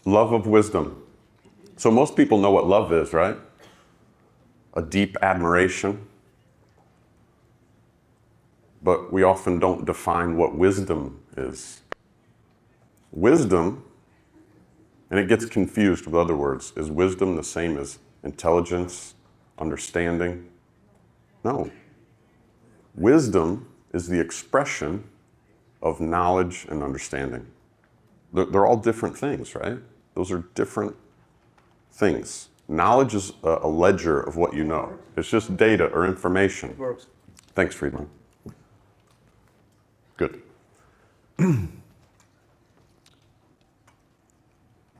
Love of wisdom. So most people know what love is, right? A deep admiration. But we often don't define what wisdom is. Wisdom, and it gets confused with other words, is wisdom the same as intelligence, understanding? No. Wisdom is the expression of knowledge and understanding. They're all different things, right? Those are different things. Knowledge is a ledger of what you know. It's just data or information. It works. Thanks, Friedman. Good.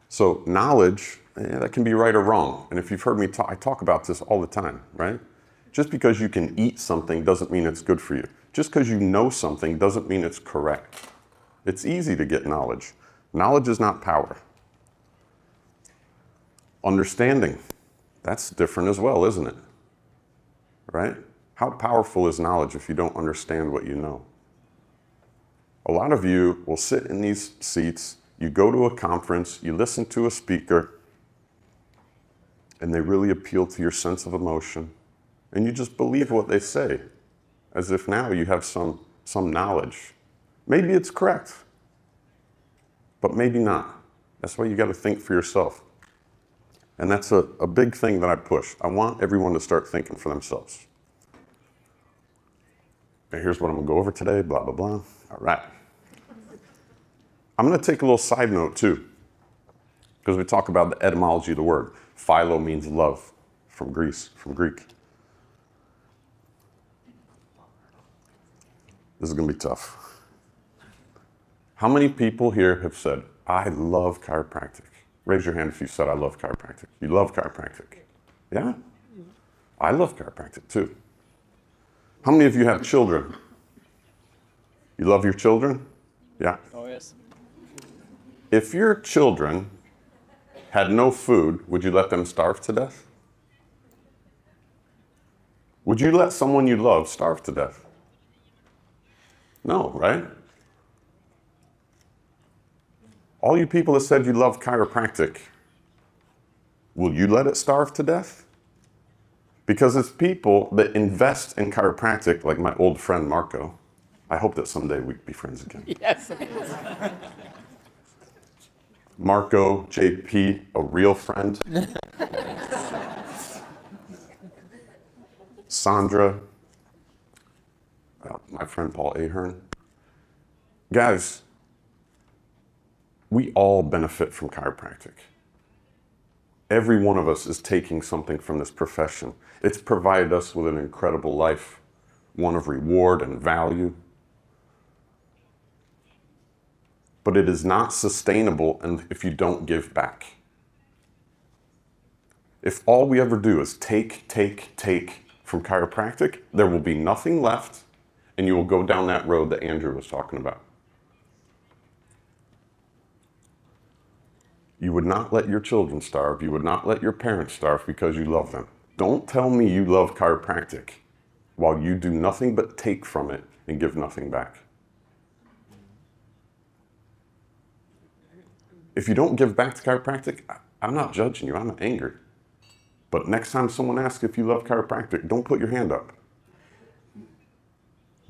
So knowledge, that can be right or wrong. And if you've heard me talk, I talk about this all the time, right? Just because you can eat something doesn't mean it's good for you. Just because you know something doesn't mean it's correct. It's easy to get knowledge. Knowledge is not power. Understanding, that's different as well, isn't it? Right? How powerful is knowledge if you don't understand what you know? A lot of you will sit in these seats, you go to a conference, you listen to a speaker, and they really appeal to your sense of emotion, and you just believe what they say, as if now you have some knowledge. Maybe it's correct, but maybe not. That's why you got to think for yourself. And that's a big thing that I push. I want everyone to start thinking for themselves. And here's what I'm going to go over today, blah, blah, blah. All right. I'm going to take a little side note, too, because we talk about the etymology of the word. Philo means love, from Greek. This is going to be tough. How many people here have said, I love chiropractic? Raise your hand if you said, I love chiropractic. You love chiropractic. Yeah? I love chiropractic, too. How many of you have children? You love your children? Yeah? Oh, yes. If your children had no food, would you let them starve to death? Would you let someone you love starve to death? No, right? All you people that said you love chiropractic, will you let it starve to death? Because it's people that invest in chiropractic, like my old friend Marco. I hope that someday we'd be friends again. Yes. Marco, JP, a real friend. Sandra, my friend Paul Ahern. Guys, we all benefit from chiropractic. Every one of us is taking something from this profession. It's provided us with an incredible life, one of reward and value. But it is not sustainable if you don't give back. If all we ever do is take from chiropractic, there will be nothing left, and you will go down that road that Andrew was talking about. You would not let your children starve. You would not let your parents starve because you love them. Don't tell me you love chiropractic while you do nothing but take from it and give nothing back. If you don't give back to chiropractic, I'm not judging you, I'm not angry. But next time someone asks if you love chiropractic, don't put your hand up.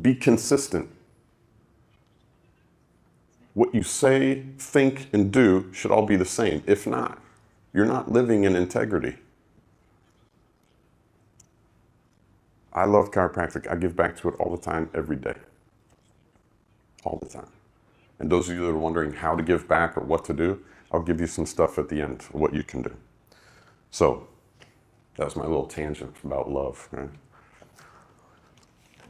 Be consistent. What you say, think, and do should all be the same. If not, you're not living in integrity. I love chiropractic. I give back to it all the time, every day. All the time. And those of you that are wondering how to give back or what to do, I'll give you some stuff at the end of what you can do. So, that's my little tangent about love, right?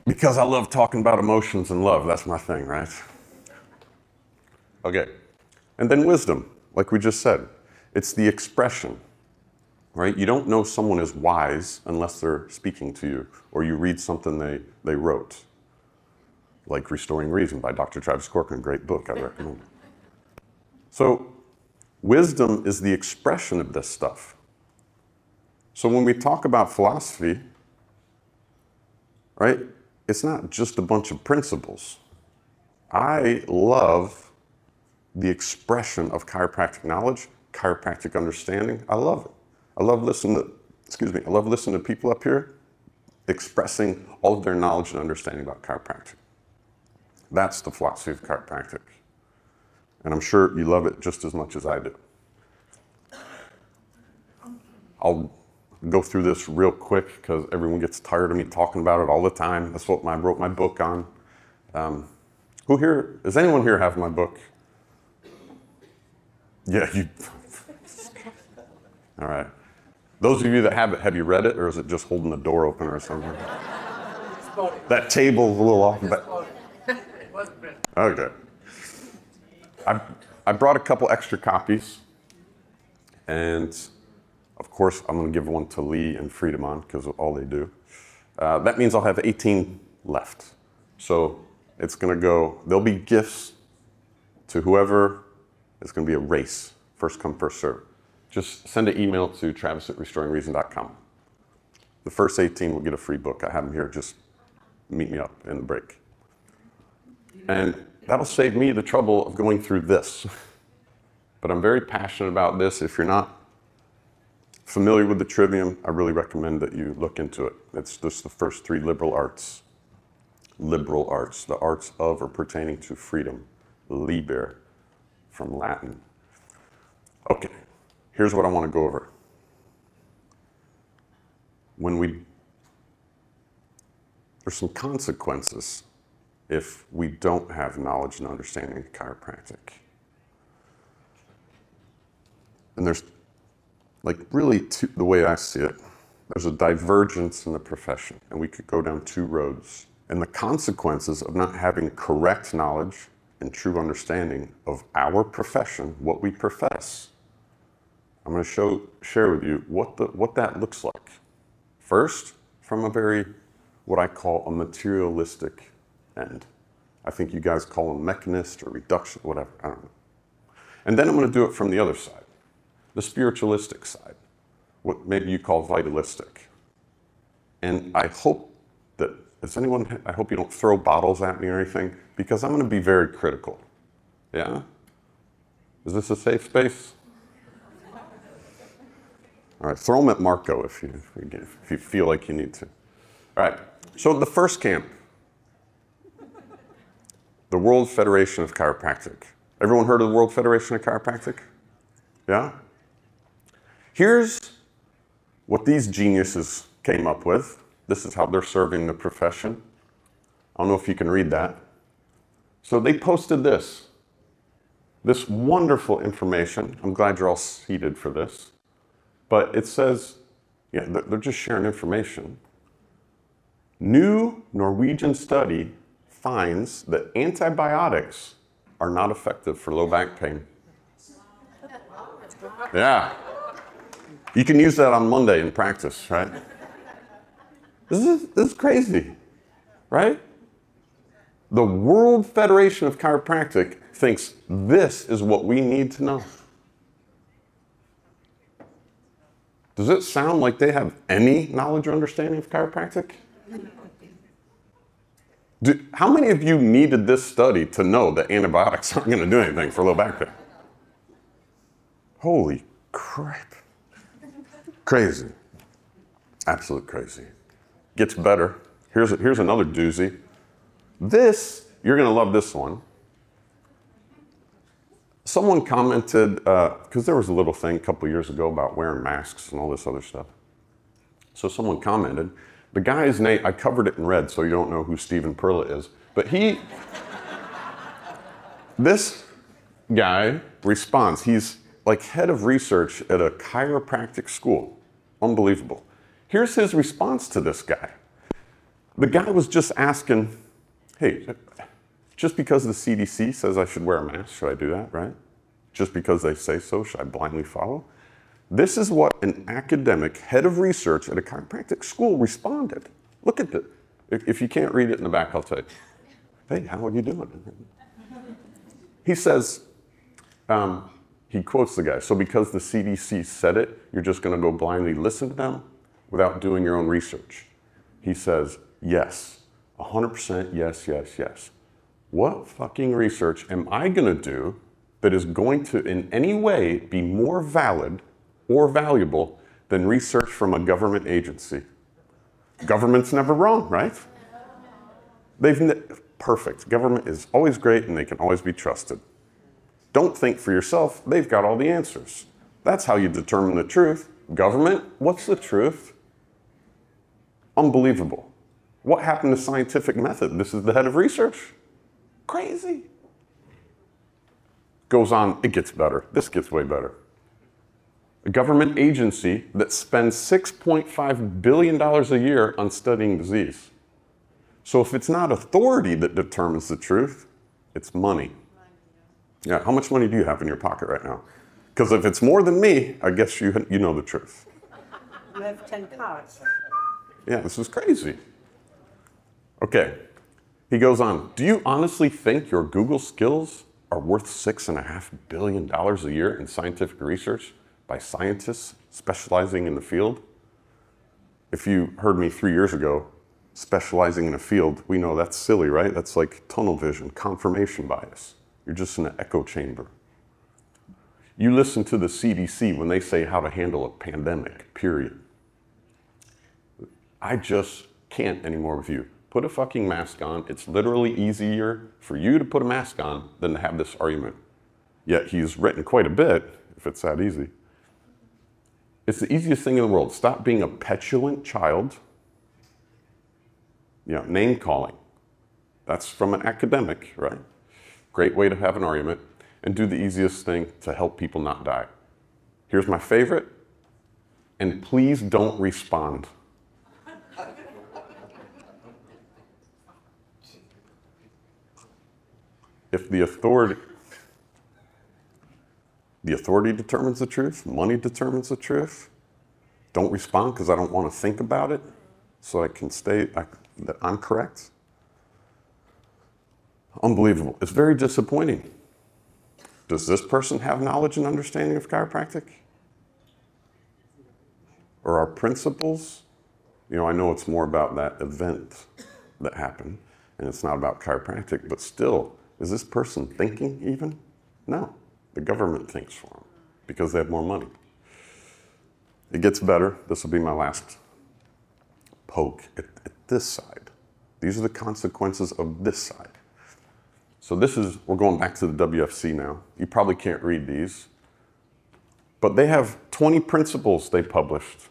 Because I love talking about emotions and love. That's my thing, right? Okay. And then wisdom, like we just said. It's the expression, right? You don't know someone is wise unless they're speaking to you or you read something they wrote. Like Restoring Reason by Dr. Travis Corcoran, great book, I recommend. So, wisdom is the expression of this stuff. So when we talk about philosophy, right, it's not just a bunch of principles. I love the expression of chiropractic knowledge chiropractic understanding. I love it. I love listening to, I love listening to people up here expressing all of their knowledge and understanding about chiropractic. That's the philosophy of chiropractic. And I'm sure you love it just as much as I do. I'll go through this real quick because everyone gets tired of me talking about it all the time. That's what I wrote my book on. Who here, does anyone here have my book? Yeah, you. All right. Those of you that have it, have you read it, or is it just holding the door open or something? That table's a little off. But... Okay. I brought a couple extra copies, and of course, I'm going to give one to Lee and Friedman because of all they do. That means I'll have 18 left. So it's going to go, there'll be gifts to whoever. It's going to be a race, first come, first serve. Just send an email to travis@restoringreason.com. The first 18 will get a free book. I have them here. Just meet me up in the break. And that'll save me the trouble of going through this. But I'm very passionate about this. If you're not familiar with the trivium, I really recommend that you look into it. It's just the first 3 liberal arts. Liberal arts, the arts of or pertaining to freedom. Liber, from Latin. Okay, here's what I want to go over. There's some consequences if we don't have knowledge and understanding of chiropractic. And there's, like, really the way I see it, there's a divergence in the profession, and we could go down 2 roads. And the consequences of not having correct knowledge and true understanding of our profession, what we profess, I'm going to share with you what that looks like. First, from a very, what I call a materialistic end. I think you guys call them mechanist or reduction, whatever, I don't know. And then I'm going to do it from the other side, the spiritualistic side, what maybe you call vitalistic. And I hope that, I hope you don't throw bottles at me or anything, because I'm going to be very critical. Yeah? Is this a safe space? All right, throw them at Marco if you feel like you need to. All right, so the first camp, the World Federation of Chiropraktic. Everyone heard of the World Federation of Chiropraktic? Yeah? Here's what these geniuses came up with. This is how they're serving the profession. I don't know if you can read that. So they posted this wonderful information. I'm glad you're all seated for this. But it says, yeah, they're just sharing information. New Norwegian study finds that antibiotics are not effective for low back pain. Yeah. You can use that on Monday in practice, right? This is crazy, right? The World Federation of Chiropraktic thinks this is what we need to know. Does it sound like they have any knowledge or understanding of chiropractic? How many of you needed this study to know that antibiotics aren't going to do anything for low back pain? Holy crap. Crazy. Absolute crazy. Gets better. Here's another doozy. This, you're going to love this one. Someone commented, because there was a little thing a couple years ago about wearing masks and all this other stuff. So someone commented, the guy's name, I covered it in red so you don't know who Stephen Perla is, but this guy responds, he's like head of research at a chiropractic school. Unbelievable. Here's his response to this guy. The guy was just asking, hey, just because the CDC says I should wear a mask, should I do that, right? Just because they say so, should I blindly follow? This is what an academic head of research at a chiropractic school responded. Look at it. If you can't read it in the back, I'll tell you. Hey, how are you doing? He says, he quotes the guy, so because the CDC said it, you're just going to go blindly listen to them without doing your own research. He says, yes, 100% yes, yes, yes. What fucking research am I going to do that is going to in any way be more valid or valuable than research from a government agency. Government's never wrong, right? Perfect. Government is always great and they can always be trusted. Don't think for yourself. They've got all the answers. That's how you determine the truth. Government, what's the truth? Unbelievable. What happened to scientific method? This is the head of research. Crazy. Goes on, it gets better. This gets way better. A government agency that spends $6.5 billion a year on studying disease. So if it's not authority that determines the truth, it's money. Yeah, how much money do you have in your pocket right now? Because if it's more than me, I guess you know the truth. You have 10 cards. Yeah, this is crazy. Okay, he goes on. Do you honestly think your Google skills are worth $6.5 billion a year in scientific research by scientists specializing in the field? If you heard me 3 years ago, specializing in a field, we know that's silly, right? That's like tunnel vision, confirmation bias. You're just in an echo chamber. You listen to the CDC when they say how to handle a pandemic, period. I just can't anymore with you. Put a fucking mask on. It's literally easier for you to put a mask on than to have this argument. Yet he's written quite a bit, if it's that easy. It's the easiest thing in the world. Stop being a petulant child. You know, name calling. That's from an academic, right? Great way to have an argument. And do the easiest thing to help people not die. Here's my favorite. And please don't respond. If the authority determines the truth, money determines the truth, don't respond because I don't want to think about it so I can that I'm correct. Unbelievable. It's very disappointing. Does this person have knowledge and understanding of chiropractic? Or our principles? You know, I know it's more about that event that happened, and it's not about chiropractic, but still, is this person thinking even? No. The government thinks for them because they have more money. It gets better. This will be my last poke at this side. These are the consequences of this side. So we're going back to the WFC now. You probably can't read these, but they have 20 principles they published.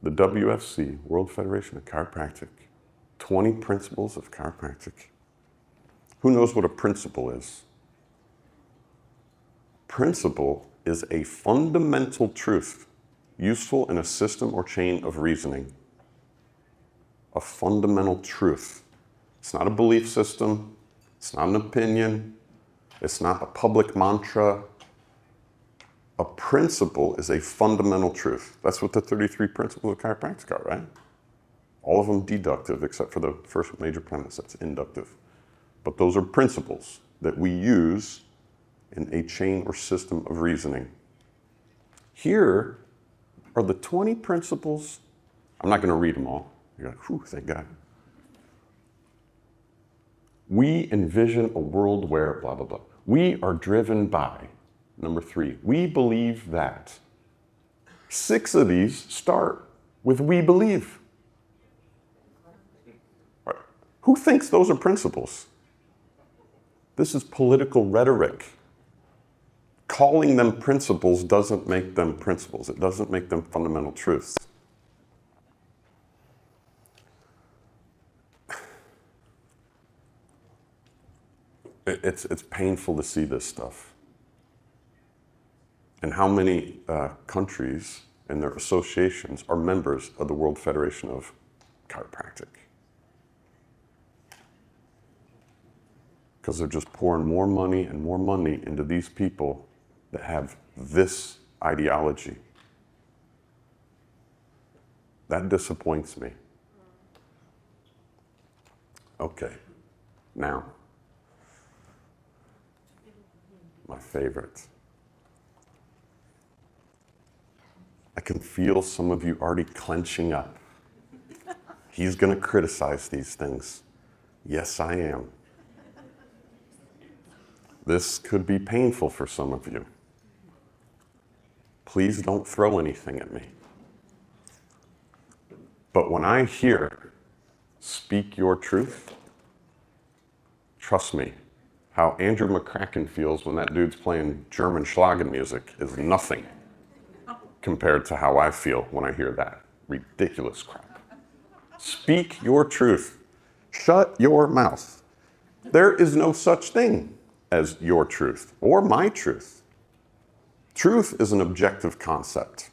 The WFC, World Federation of Chiropractic, 20 principles of chiropractic. Who knows what a principle is? Principle is a fundamental truth useful in a system or chain of reasoning. A fundamental truth. It's not a belief system. It's not an opinion. It's not a public mantra. A principle is a fundamental truth. That's what the 33 principles of chiropractic are, right? All of them deductive, except for the first major premise, that's inductive. But those are principles that we use in a chain or system of reasoning. Here are the 20 principles. I'm not going to read them all. You're like, whew, thank God. We envision a world where blah, blah, blah. We are driven by, number 3, we believe that. 6 of these start with we believe. Right. Who thinks those are principles? This is political rhetoric. Calling them principles doesn't make them principles. It doesn't make them fundamental truths. It's painful to see this stuff. And how many countries and their associations are members of the World Federation of Chiropraktic? Because they're just pouring more money and more money into these people that have this ideology. That disappoints me. Okay, now, my favorite. I can feel some of you already clenching up. He's going to criticize these things. Yes, I am. This could be painful for some of you. Please don't throw anything at me. But when I hear, speak your truth, trust me, how Andrew McCracken feels when that dude's playing German Schlager music is nothing compared to how I feel when I hear that ridiculous crap. Speak your truth. Shut your mouth. There is no such thing as your truth or my truth. Truth is an objective concept.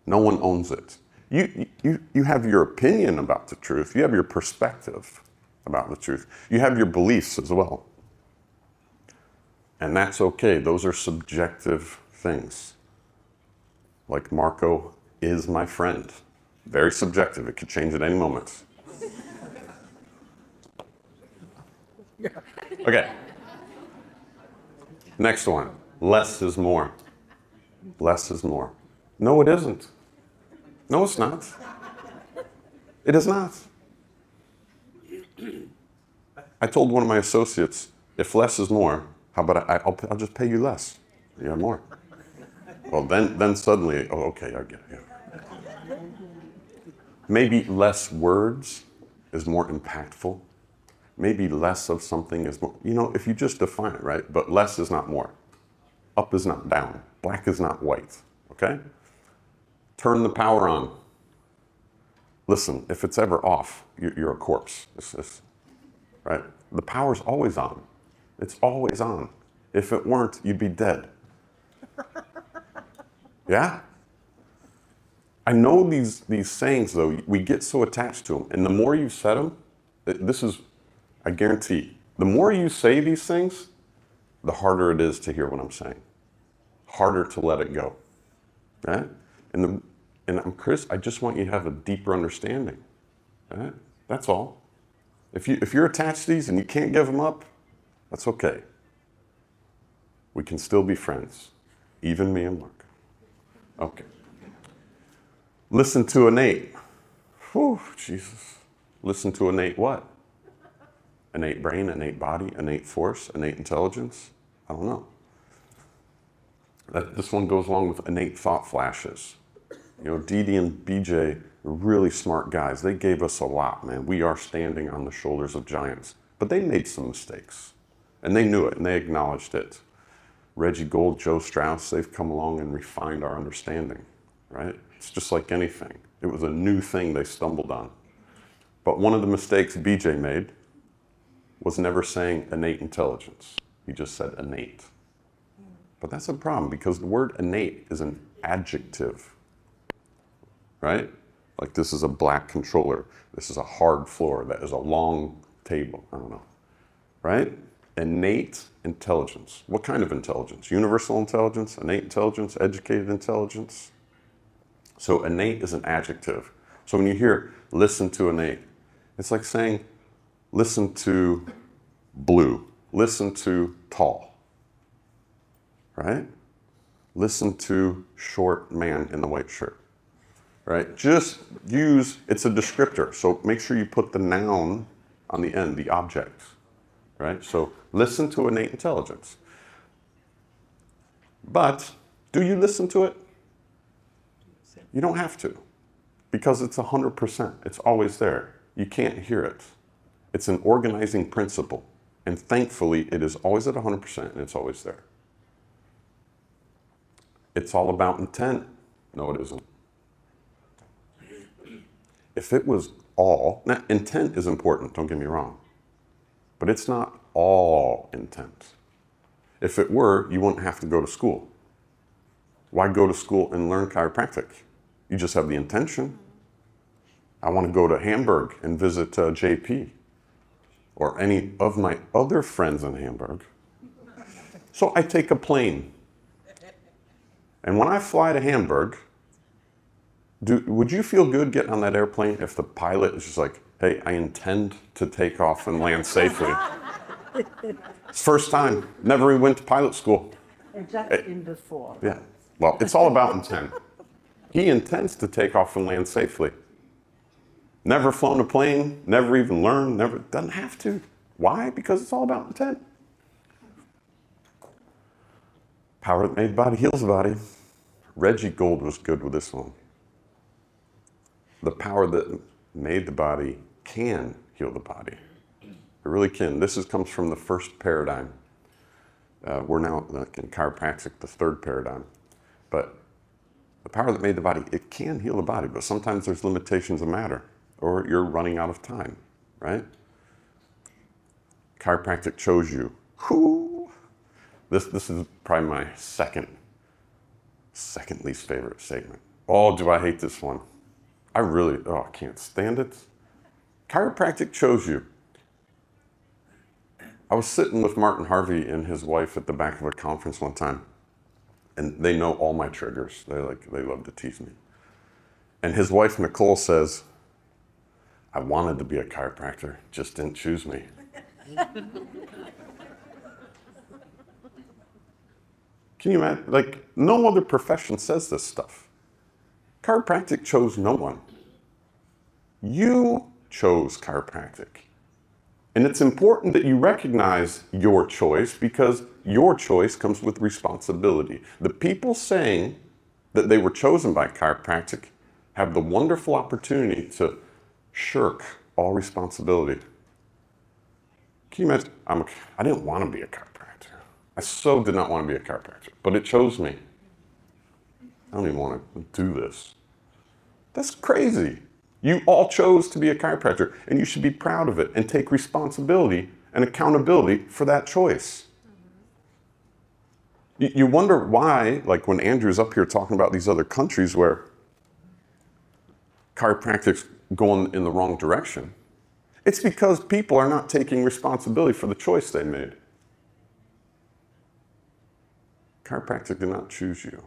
No one owns it. You have your opinion about the truth. You have your perspective about the truth. You have your beliefs as well. And that's okay. Those are subjective things. Like Marco is my friend. Very subjective. It could change at any moment. Okay. Next one. Less is more. Less is more. No, it isn't. No, it's not. It is not. I told one of my associates, if less is more, how about I'll just pay you less. You have more. Well, then suddenly, oh, okay, I get it. Yeah. Maybe less words is more impactful. Maybe less of something is more, if you just define it, right? But less is not more. Up is not down. Black is not white, okay? Turn the power on. Listen, if it's ever off, you're a corpse, right? The power's always on. It's always on. If it weren't, you'd be dead. Yeah? I know these sayings, though, we get so attached to them. And the more you said them, I guarantee, the more you say these things, the harder it is to hear what I'm saying. Harder to let it go. Right? And I'm Chris, I just want you to have a deeper understanding. Right? That's all. If you're attached to these and you can't give them up, that's okay. We can still be friends. Even me and Mark. Okay. Listen to innate. Whew, Jesus. Listen to innate what? Innate brain, innate body, innate force, innate intelligence? I don't know. This one goes along with innate thought flashes. Dee and BJ are really smart guys. They gave us a lot, man. We are standing on the shoulders of giants. But they made some mistakes. And they knew it, and they acknowledged it. Reggie Gold, Joe Strauss, they've come along and refined our understanding, right? It's just like anything. It was a new thing they stumbled on. But one of the mistakes BJ made was never saying innate intelligence. He just said innate. But that's a problem because the word innate is an adjective, right? Like this is a black controller. This is a hard floor. That is a long table. I don't know, right? Innate intelligence. What kind of intelligence? Universal intelligence, innate intelligence, educated intelligence. So innate is an adjective. So when you hear listen to innate, it's like saying listen to blue, listen to tall, right? Listen to short man in the white shirt, right? Just use, it's a descriptor. So make sure you put the noun on the end, the object, right? So listen to innate intelligence. But do you listen to it? You don't have to, because it's 100%. It's always there. You can't hear it. It's an organizing principle. And thankfully, it is always at 100% and it's always there. It's all about intent. No, it isn't. If it was all, now intent is important, don't get me wrong, but it's not all intent. If it were, you wouldn't have to go to school. Why go to school and learn chiropractic? You just have the intention. I want to go to Hamburg and visit JP or any of my other friends in Hamburg. So I take a plane. And when I fly to Hamburg, would you feel good getting on that airplane if the pilot is just like, hey, I intend to take off and land safely? It's first time. Never even went to pilot school. And just in before. Yeah. Well, it's all about intent. He intends to take off and land safely. Never flown a plane, never even learned, doesn't have to. Why? Because it's all about intent. Power that made the body heals the body. Reggie Gold was good with this one. The power that made the body can heal the body. It really can. This comes from the first paradigm. We're now, like in chiropractic, the third paradigm. But the power that made the body, it can heal the body, but sometimes there's limitations of matter, or you're running out of time, right? Chiropractic chose you. Whoo! This is probably my second least favorite statement. Oh, do I hate this one. I can't stand it. Chiropractic chose you. I was sitting with Martin Harvey and his wife at the back of a conference one time, and they know all my triggers. They love to tease me. And his wife, Nicole, says, I wanted to be a chiropractor, just didn't choose me. Can you imagine? Like, no other profession says this stuff. Chiropractic chose no one. You chose chiropractic. And it's important that you recognize your choice, because your choice comes with responsibility. The people saying that they were chosen by chiropractic have the wonderful opportunity to shirk all responsibility. Can you imagine? I didn't want to be a chiropractor. I so did not want to be a chiropractor, but it chose me. I don't even want to do this. That's crazy. You all chose to be a chiropractor, and you should be proud of it and take responsibility and accountability for that choice. You wonder why, like when Andrew's up here talking about these other countries where chiropractic's going in the wrong direction. It's because people are not taking responsibility for the choice they made. Chiropractic did not choose you.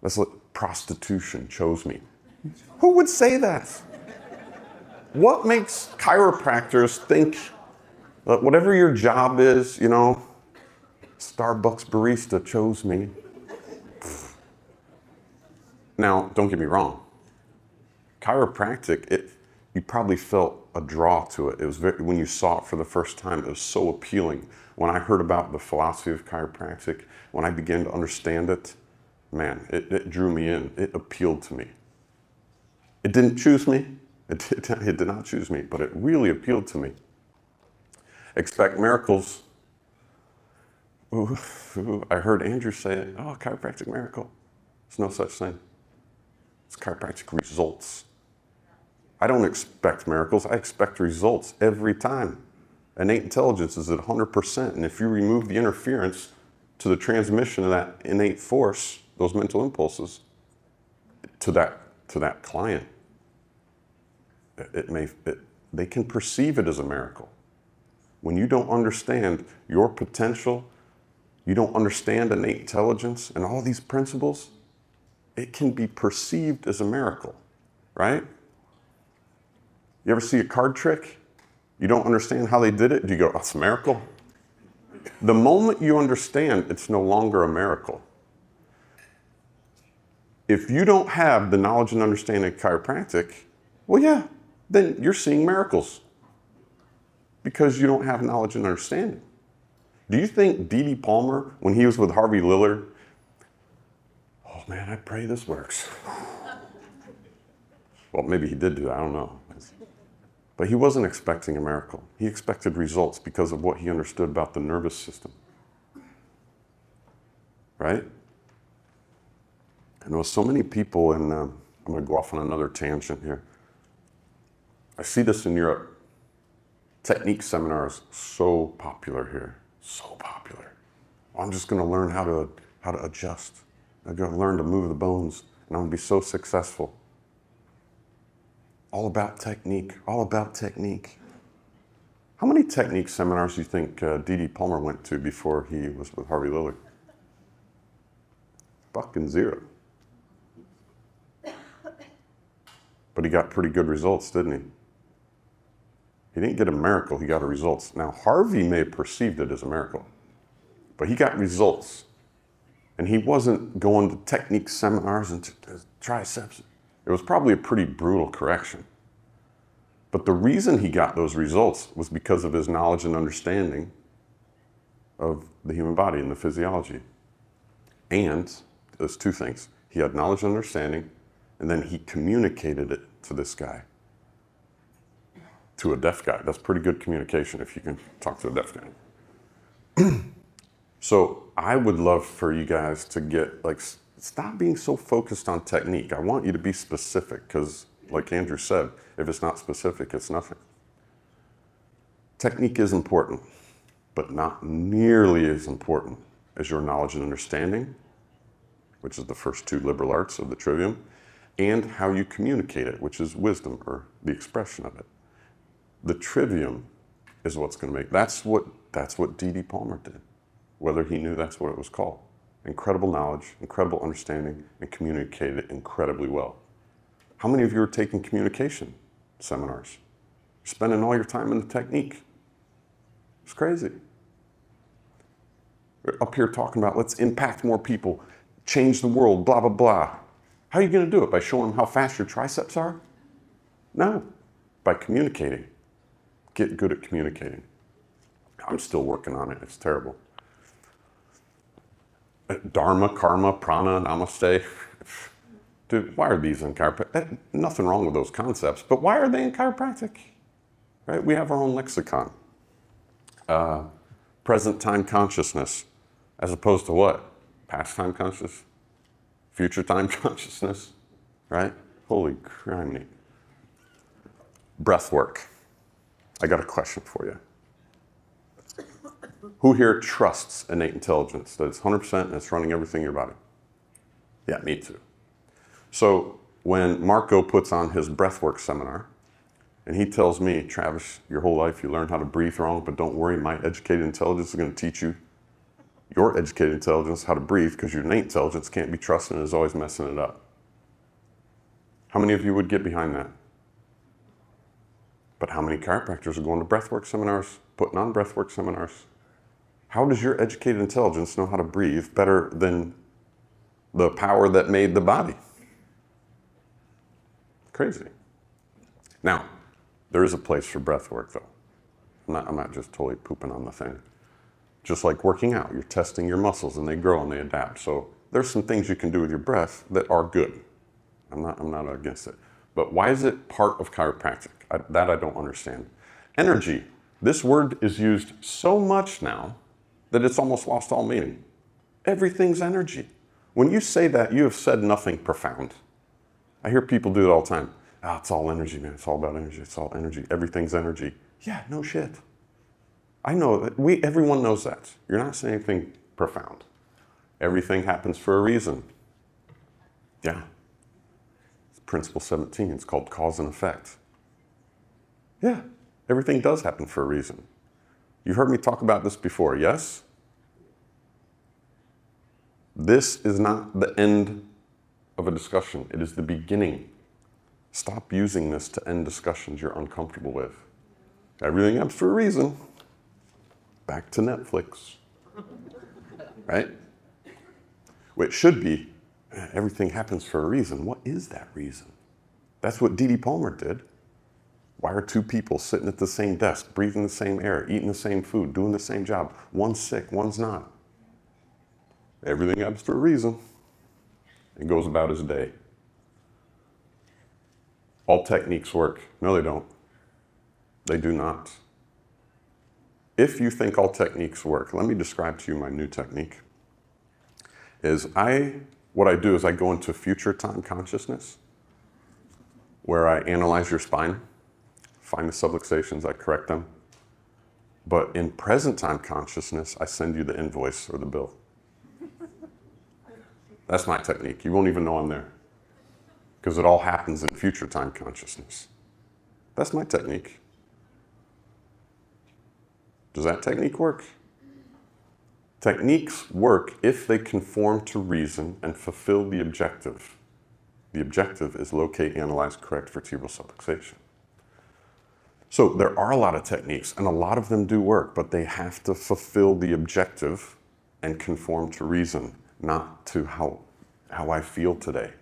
That's like prostitution chose me. Who would say that? What makes chiropractors think that whatever your job is, you know, Starbucks barista chose me? Now, don't get me wrong. Chiropractic, you probably felt a draw to it. It was when you saw it for the first time, it was so appealing. When I heard about the philosophy of chiropractic, when I began to understand it, man, it drew me in. It appealed to me. It didn't choose me. It did not choose me, but it really appealed to me. Expect miracles. Ooh, I heard Andrew say it. Oh, chiropractic miracle. There's no such thing. It's chiropractic results. I don't expect miracles. I expect results every time. Innate intelligence is at 100%, and if you remove the interference to the transmission of that innate force, those mental impulses, to that client, they can perceive it as a miracle. When you don't understand your potential, you don't understand innate intelligence and all these principles, it can be perceived as a miracle, right? You ever see a card trick? You don't understand how they did it? Do you go, that's a miracle? The moment you understand, it's no longer a miracle. If you don't have the knowledge and understanding of chiropractic, well, yeah, then you're seeing miracles because you don't have knowledge and understanding. Do you think D.D. Palmer, when he was with Harvey Lillard, oh man, I pray this works. Well, maybe he did do that, I don't know. But he wasn't expecting a miracle. He expected results because of what he understood about the nervous system. Right? And there was so many people, and I'm going to go off on another tangent here. I see this in Europe. Technique seminars, so popular here. So popular. I'm just going to learn how to adjust. I'm going to learn to move the bones, and I'm going to be so successful. All about technique, all about technique. How many technique seminars do you think D.D. Palmer went to before he was with Harvey Lillard? Fucking zero. But he got pretty good results, didn't he? He didn't get a miracle, he got a results. Now, Harvey may have perceived it as a miracle, but he got results. And he wasn't going to technique seminars and triceps. It was probably a pretty brutal correction. But the reason he got those results was because of his knowledge and understanding of the human body and the physiology. And there's two things. He had knowledge and understanding, and then he communicated it to this guy, to a deaf guy. That's pretty good communication if you can talk to a deaf guy. So I would love for you guys to get, like, stop being so focused on technique. I want you to be specific because, like Andrew said, if it's not specific, it's nothing. Technique is important, but not nearly as important as your knowledge and understanding, which is the first two liberal arts of the trivium, and how you communicate it, which is wisdom, or the expression of it. The trivium is what's going to make, that's what D.D. Palmer did, whether he knew that's what it was called. Incredible knowledge, incredible understanding, and communicated it incredibly well. How many of you are taking communication seminars? Spending all your time in the technique. It's crazy. We're up here talking about let's impact more people, change the world, blah, blah, blah. How are you going to do it? By showing them how fast your triceps are? No, by communicating. Get good at communicating. I'm still working on it. It's terrible. Dharma, karma, prana, namaste. Dude, why are these in chiropractic? Nothing wrong with those concepts, but why are they in chiropractic? Right? We have our own lexicon. Present time consciousness, as opposed to what? Past time consciousness? Future time consciousness? Right? Holy criminy. Breath work. I got a question for you. Who here trusts innate intelligence, that it's 100% and it's running everything in your body? Yeah, me too. So when Marco puts on his breathwork seminar, and he tells me, Travis, your whole life you learned how to breathe wrong, but don't worry, my educated intelligence is going to teach you, your educated intelligence, how to breathe, because your innate intelligence can't be trusted and is always messing it up. How many of you would get behind that? But how many chiropractors are going to breathwork seminars, putting on breathwork seminars? How does your educated intelligence know how to breathe better than the power that made the body? Crazy. Now, there is a place for breath work, though. I'm not just totally pooping on the thing. Just like working out, you're testing your muscles and they grow and they adapt. So there's some things you can do with your breath that are good. I'm not against it. But why is it part of chiropractic? That I don't understand. Energy. This word is used so much now that it's almost lost all meaning. Everything's energy. When you say that, you have said nothing profound. I hear people do it all the time. Oh, it's all energy, man. It's all about energy. It's all energy. Everything's energy. Yeah, no shit. I know that. Everyone knows that. You're not saying anything profound. Everything happens for a reason. Yeah. It's Principle 17. It's called cause and effect. Yeah, everything does happen for a reason. You've heard me talk about this before, yes? This is not the end of a discussion. It is the beginning. Stop using this to end discussions you're uncomfortable with. Everything happens for a reason. Back to Netflix. Right? Well, it should be, everything happens for a reason. What is that reason? That's what D.D. Palmer did. Why are two people sitting at the same desk, breathing the same air, eating the same food, doing the same job? One's sick, one's not. Everything happens for a reason. It goes about his day. All techniques work. No, they don't. They do not. If you think all techniques work, let me describe to you my new technique. What I do is I go into future time consciousness, where I analyze your spine, find the subluxations, I correct them. But in present time consciousness, I send you the invoice or the bill. That's my technique. You won't even know I'm there, because it all happens in future time consciousness. That's my technique. Does that technique work? Techniques work if they conform to reason and fulfill the objective. The objective is locate, analyze, correct vertebral subluxation. So there are a lot of techniques, and a lot of them do work, but they have to fulfill the objective and conform to reason, not to how I feel today.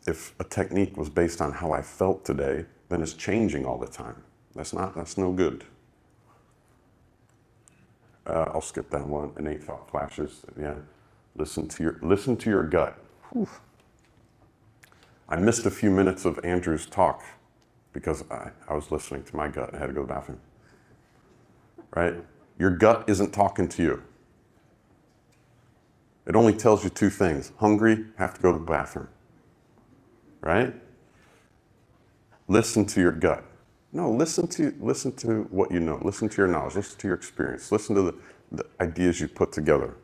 If a technique was based on how I felt today, then it's changing all the time. That's no good. I'll skip that one. Innate thought flashes. Yeah. Listen to your gut. Whew. I missed a few minutes of Andrew's talk because I was listening to my gut. I had to go to the bathroom. Right? Your gut isn't talking to you. It only tells you two things. Hungry, have to go to the bathroom. Right? Listen to your gut. No, listen to what you know. Listen to your knowledge. Listen to your experience. Listen to the ideas you put together.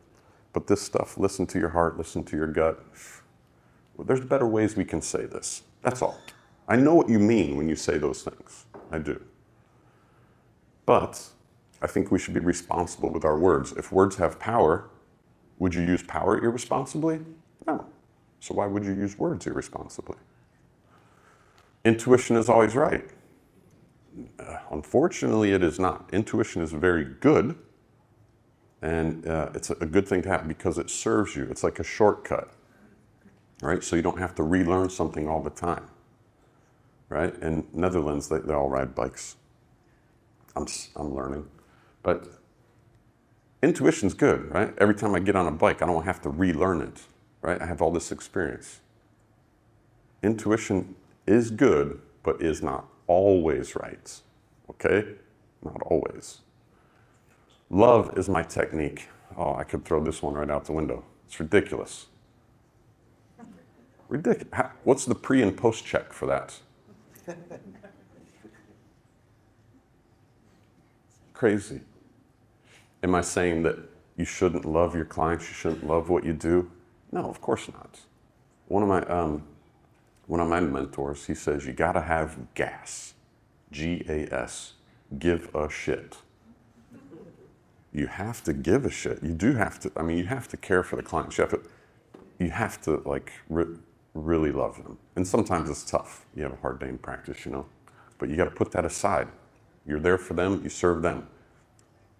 But this stuff, listen to your heart, listen to your gut. Well, there's better ways we can say this. That's all. I know what you mean when you say those things. I do. But I think we should be responsible with our words. If words have power, would you use power irresponsibly? No. So why would you use words irresponsibly? Intuition is always right. Unfortunately, it is not. Intuition is very good, and it's a good thing to have because it serves you. It's like a shortcut, right? So you don't have to relearn something all the time, right? In Netherlands, they all ride bikes. I'm learning, but intuition's good, right? Every time I get on a bike, I don't have to relearn it, right? I have all this experience. Intuition is good, but is not always right, okay? Not always. Love is my technique. Oh, I could throw this one right out the window. It's ridiculous. Ridiculous. What's the pre and post check for that? Crazy. Am I saying that you shouldn't love your clients, you shouldn't love what you do? No, of course not. One of my mentors, he says, you gotta have gas. G-A-S. Give a shit. You have to give a shit. You do have to, you have to care for the clients. You have to like really love them. And sometimes it's tough. You have a hard day in practice, you know, but you gotta put that aside. You're there for them, you serve them.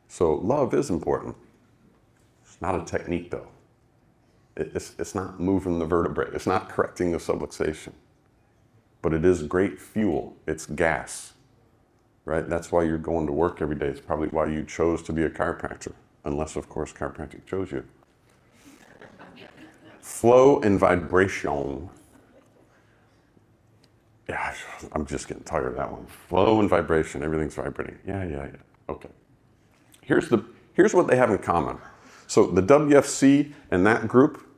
So love is important. It's not a technique though. It's not moving the vertebrae. It's not correcting the subluxation. But it is great fuel. It's gas, right? That's why you're going to work every day. It's probably why you chose to be a chiropractor, unless, of course, chiropractic chose you. Flow and vibration. Yeah, I'm just getting tired of that one. Flow and vibration. Everything's vibrating. Yeah. Okay. Here's what they have in common. So the WFC and that group,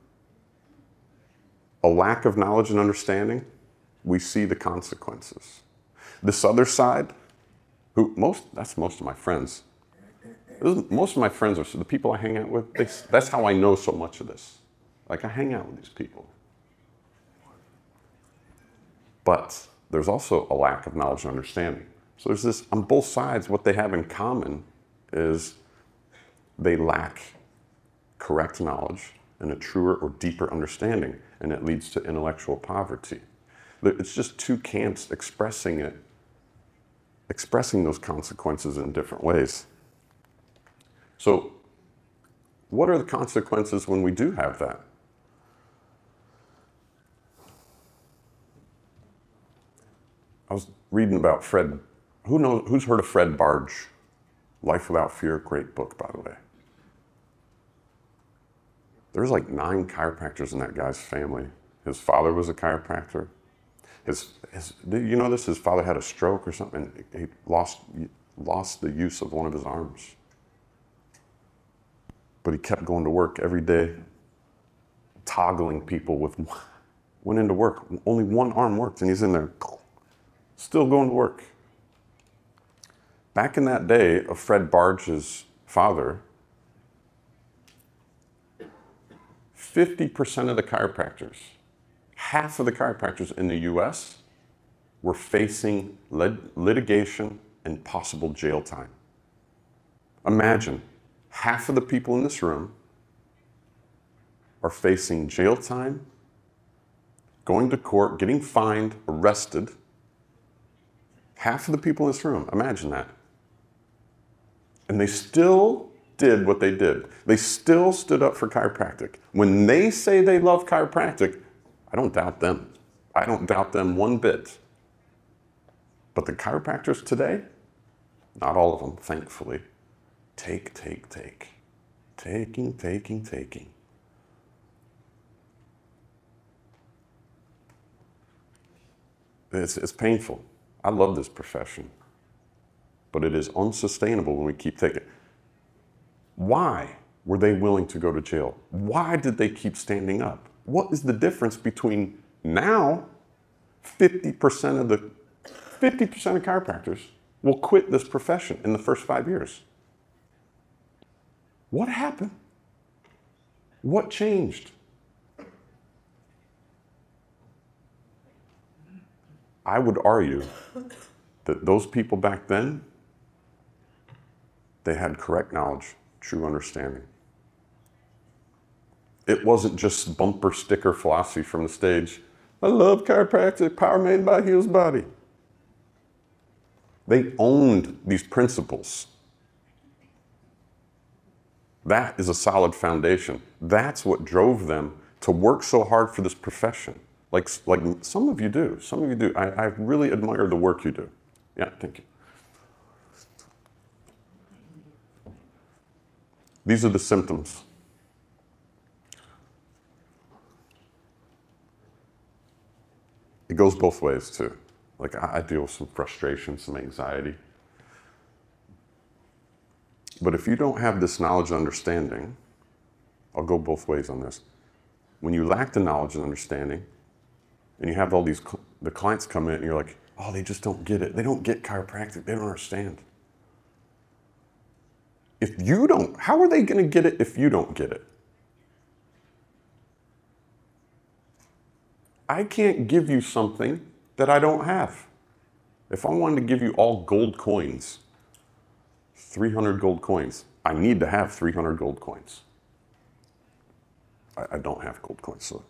a lack of knowledge and understanding, we see the consequences. This other side, that's most of my friends. Most of my friends are the people I hang out with. That's how I know so much of this. Like I hang out with these people. But there's also a lack of knowledge and understanding. So there's this, on both sides, what they have in common is they lack correct knowledge and a truer or deeper understanding, and it leads to intellectual poverty. It's just two camps expressing those consequences in different ways. So what are the consequences when we do have that? I was reading about Fred, who's heard of Fred Barge? Life Without Fear, great book, by the way. There's like 9 chiropractors in that guy's family. His father was a chiropractor. You know this? His father had a stroke or something. He lost the use of one of his arms. But he kept going to work every day, toggling people went into work. Only one arm worked, and he's in there, still going to work. Back in that day of Fred Barge's father, 50% of the chiropractors, half of the chiropractors in the US were facing litigation and possible jail time. Imagine, half of the people in this room are facing jail time, going to court, getting fined, arrested. Half of the people in this room, imagine that. And they still did what they did. They still stood up for chiropractic. When they say they love chiropractic, I don't doubt them. I don't doubt them one bit. But the chiropractors today, not all of them, thankfully, take, take, take. Taking, taking, taking. It's painful. I love this profession, but it is unsustainable when we keep taking. Why were they willing to go to jail? Why did they keep standing up? What is the difference between now, 50% of chiropractors will quit this profession in the first 5 years? What happened? What changed? I would argue that those people back then, they had correct knowledge, true understanding. It wasn't just bumper sticker philosophy from the stage. I love chiropractic, power made by heals body. They owned these principles. That is a solid foundation. That's what drove them to work so hard for this profession. Like some of you do. Some of you do. I really admire the work you do. Yeah, thank you. These are the symptoms. It goes both ways too. Like I deal with some frustration, some anxiety. But if you don't have this knowledge and understanding, I'll go both ways on this. When you lack the knowledge and understanding, and you have all these, the clients come in and you're like, oh, they just don't get it. They don't get chiropractic. They don't understand. If you don't, how are they going to get it if you don't get it? I can't give you something that I don't have. If I wanted to give you all gold coins, 300 gold coins, I need to have 300 gold coins. I don't have gold coins, so.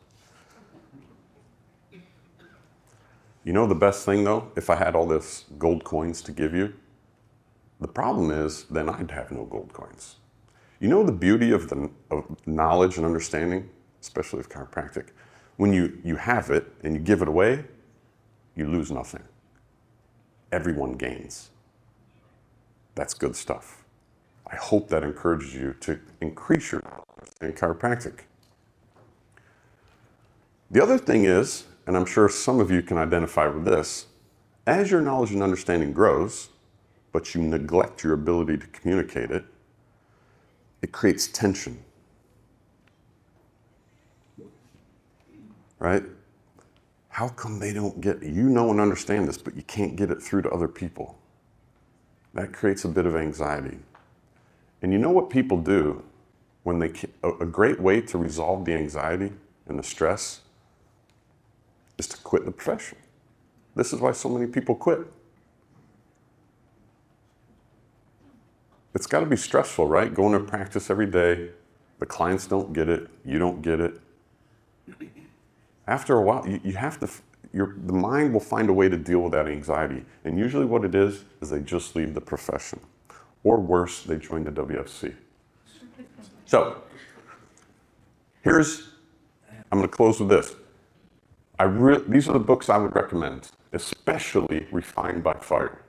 You know the best thing though, if I had all this gold coins to give you, the problem is then I'd have no gold coins. You know the beauty of knowledge and understanding, especially of chiropractic? When you have it and you give it away, you lose nothing. Everyone gains. That's good stuff. I hope that encourages you to increase your knowledge in chiropractic. The other thing is, and I'm sure some of you can identify with this, as your knowledge and understanding grows, but you neglect your ability to communicate it, it creates tension. Right? How come they don't get, you know and understand this, but you can't get it through to other people? That creates a bit of anxiety. And you know what people do when they, a great way to resolve the anxiety and the stress is to quit the profession. This is why so many people quit. It's got to be stressful, right? Going to practice every day, the clients don't get it, you don't get it. After a while, you have to, the mind will find a way to deal with that anxiety. And usually what it is they just leave the profession. Or worse, they join the WFC. So, I'm going to close with this. These are the books I would recommend, especially Refined by Fire.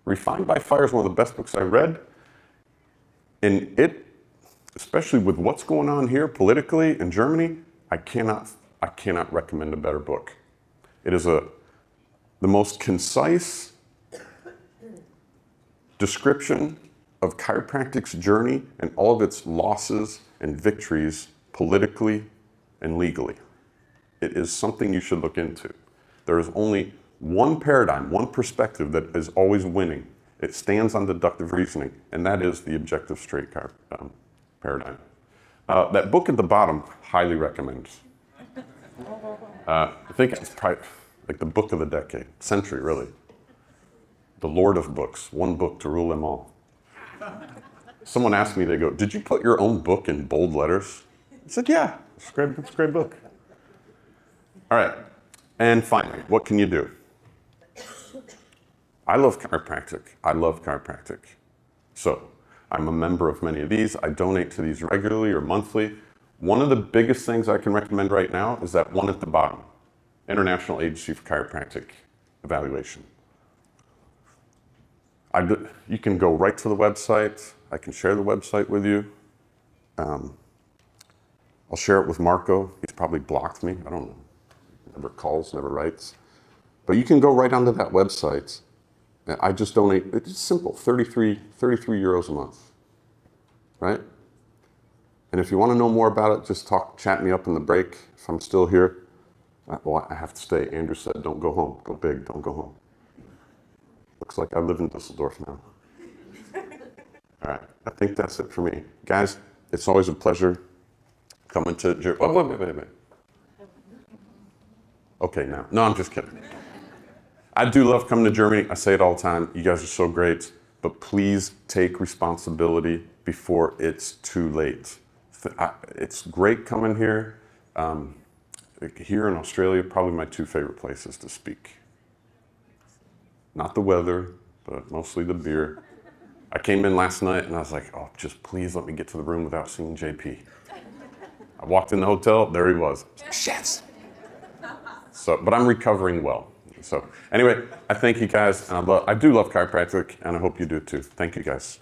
Refined by Fire is one of the best books I read. And it, especially with what's going on here politically in Germany, I cannot recommend a better book. It is the most concise description of chiropractic's journey and all of its losses and victories politically and legally. It is something you should look into. There is only one paradigm, one perspective that is always winning. It stands on deductive reasoning, and that is the objective straight paradigm. That book at the bottom, highly recommend. I think it's probably like the book of the decade, century really. The Lord of Books, one book to rule them all. Someone asked me, they go, did you put your own book in bold letters? I said, yeah, it's a great book. All right, and finally, what can you do? I love chiropractic. I love chiropractic. So, I'm a member of many of these. I donate to these regularly or monthly. One of the biggest things I can recommend right now is that one at the bottom, International Agency for Chiropractic Evaluation. You can go right to the website. I can share the website with you. I'll share it with Marco. He's probably blocked me. I don't know. Never calls, never writes. But you can go right onto that website. I just donate, it's simple, 33 euros a month, right? And if you want to know more about it, just chat me up in the break. If I'm still here, well, I have to stay. Andrew said, don't go home. Go big, don't go home. Looks like I live in Düsseldorf now. All right, I think that's it for me. Guys, it's always a pleasure coming to, oh, wait. Okay, now, no, I'm just kidding. I do love coming to Germany. I say it all the time. You guys are so great, but please take responsibility before it's too late. It's great coming here. Here in Australia, probably my 2 favorite places to speak. Not the weather, but mostly the beer. I came in last night and I was like, oh, just please let me get to the room without seeing JP. I walked in the hotel, there he was. Shit! So, but I'm recovering well. So anyway, I thank you guys. And I do love chiropractic, and I hope you do too. Thank you guys.